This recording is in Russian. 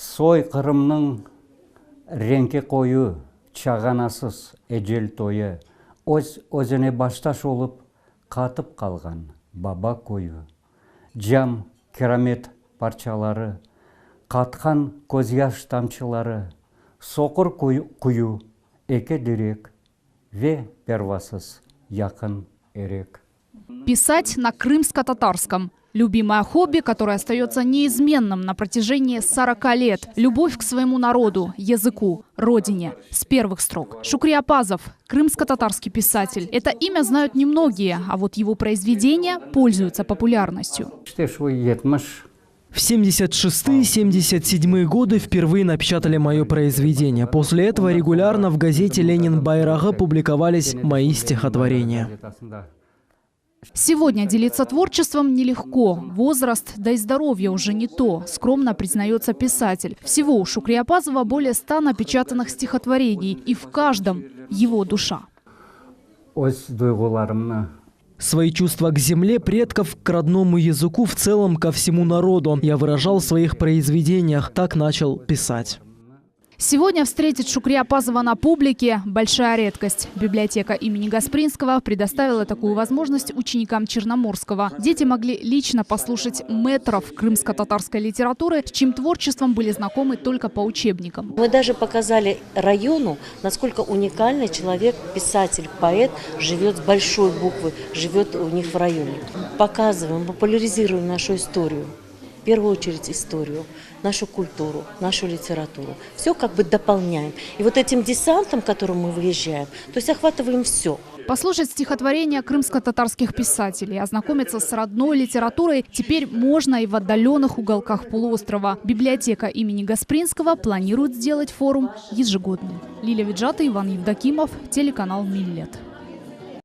Сой Қырымның реңке қойы, чағанасыз әжел тойы, өзіне башташ олып қатып қалған баба койы. Жам, керамет парчалары, қатқан көзяш тамшылары, соқыр құю, эке дерек, ве первасыз яқын эрек. Писать на крымско-татарском. Любимое хобби, которое остается неизменным на протяжении 40 лет. Любовь к своему народу, языку, родине. С первых строк. Шукри Апазов, крымско-татарский писатель. Это имя знают немногие, а вот его произведения пользуются популярностью. В 76-77 годы впервые напечатали мое произведение. После этого регулярно в газете «Ленин Байрағы» публиковались мои стихотворения. Сегодня делиться творчеством нелегко. Возраст, да и здоровье уже не то, скромно признается писатель. Всего у Шукри Апазова более 100 напечатанных стихотворений, и в каждом его душа. Свои чувства к земле предков, к родному языку, в целом ко всему народу я выражал в своих произведениях, так начал писать. Сегодня встретить Шукри Апазова на публике – большая редкость. Библиотека имени Гаспринского предоставила такую возможность ученикам Черноморского. Дети могли лично послушать мэтров крымско-татарской литературы, с чьим творчеством были знакомы только по учебникам. Мы даже показали району, насколько уникальный человек, писатель, поэт, живет с большой буквы, живет у них в районе. Показываем, популяризируем нашу историю. В первую очередь историю, нашу культуру, нашу литературу. Все как бы дополняем. И вот этим десантом, которым мы выезжаем, то есть охватываем все. Послушать стихотворения крымско-татарских писателей, ознакомиться с родной литературой теперь можно и в отдаленных уголках полуострова. Библиотека имени Гаспринского планирует сделать форум ежегодным. Лилия Виджата, Иван Евдокимов, телеканал Миллет.